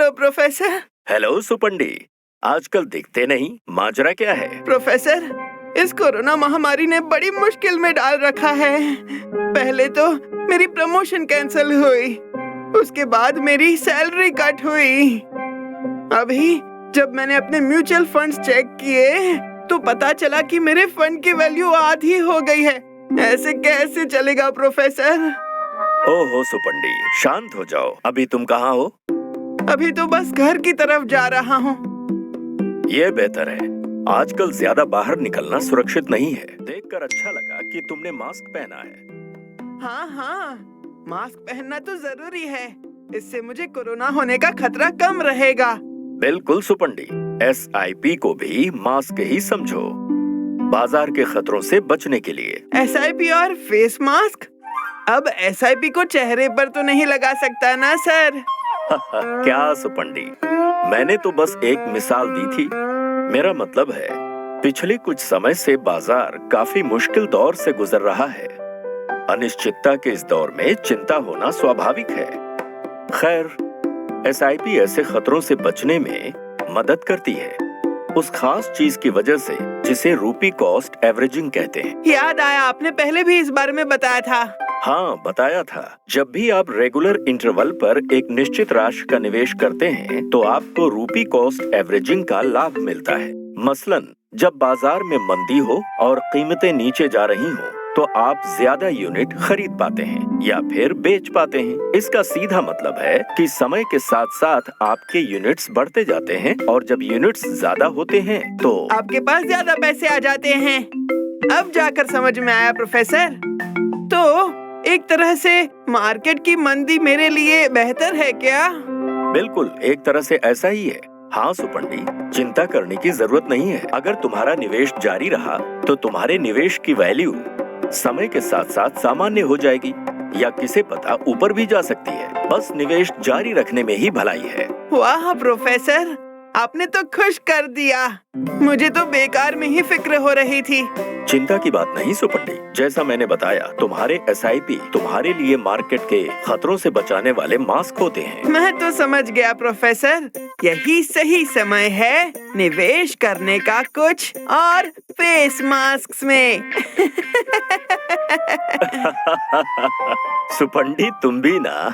Hello professor. Hello Suppandi, आजकल दिखते नहीं, माजरा क्या है? प्रोफेसर, इस कोरोना महामारी ने बड़ी मुश्किल में डाल रखा है। पहले तो मेरी प्रमोशन कैंसिल हुई, उसके बाद मेरी सैलरी कट हुई। अभी जब मैंने अपने म्यूचुअल फंड्स चेक किए तो पता चला कि मेरे फंड की वैल्यू आधी हो गई है। ऐसे कैसे चलेगा प्रोफेसर? ओहो सुपंडी, शांत हो जाओ। अभी तुम कहाँ हो? अभी तो बस घर की तरफ जा रहा हूँ। ये बेहतर है, आजकल ज्यादा बाहर निकलना सुरक्षित नहीं है। देखकर अच्छा लगा कि तुमने मास्क पहना है। हाँ, मास्क पहनना तो जरूरी है। इससे मुझे कोरोना होने का खतरा कम रहेगा। बिल्कुल सुपंडी, SIP को भी मास्क ही समझो, बाजार के खतरों से बचने के लिए। SIP और फेस मास्क? अब SIP को चेहरे पर तो नहीं लगा सकता ना सर? क्या सुपंडी, मैंने तो बस एक मिसाल दी थी। मेरा मतलब है, पिछले कुछ समय से बाजार काफी मुश्किल दौर से गुजर रहा है। अनिश्चितता के इस दौर में चिंता होना स्वाभाविक है। खैर, SIP ऐसे खतरों से बचने में मदद करती है, उस खास चीज की वजह से जिसे रूपी कॉस्ट एवरेजिंग कहते हैं। याद आया, आपने पहले भी इस बारे में बताया था। हाँ, बताया था। जब भी आप रेगुलर इंटरवल पर एक निश्चित राशि का निवेश करते हैं तो आपको रूपी कॉस्ट एवरेजिंग का लाभ मिलता है। मसलन, जब बाजार में मंदी हो और कीमतें नीचे जा रही हो तो आप ज्यादा यूनिट खरीद पाते हैं या फिर बेच पाते हैं। इसका सीधा मतलब है कि समय के साथ साथ आपके यूनिट्स बढ़ते जाते हैं और जब यूनिट्स ज्यादा होते हैं तो आपके पास ज्यादा पैसे आ जाते हैं। अब जाकर समझ में आया प्रोफेसर। तो एक तरह से मार्केट की मंदी मेरे लिए बेहतर है क्या? बिल्कुल, एक तरह से ऐसा ही है। हाँ सुपंडी, चिंता करने की जरूरत नहीं है। अगर तुम्हारा निवेश जारी रहा तो तुम्हारे निवेश की वैल्यू समय के साथ साथ सामान्य हो जाएगी या किसे पता ऊपर भी जा सकती है। बस निवेश जारी रखने में ही भलाई है। वाह प्रोफेसर, आपने तो खुश कर दिया। मुझे तो बेकार में ही फिक्र हो रही थी। चिंता की बात नहीं सुपंडी, जैसा मैंने बताया, तुम्हारे SIP तुम्हारे लिए मार्केट के खतरों से बचाने वाले मास्क होते हैं। मैं तो समझ गया प्रोफेसर, यही सही समय है निवेश करने का कुछ और फेस मास्क में। सुपंडी, तुम भी ना।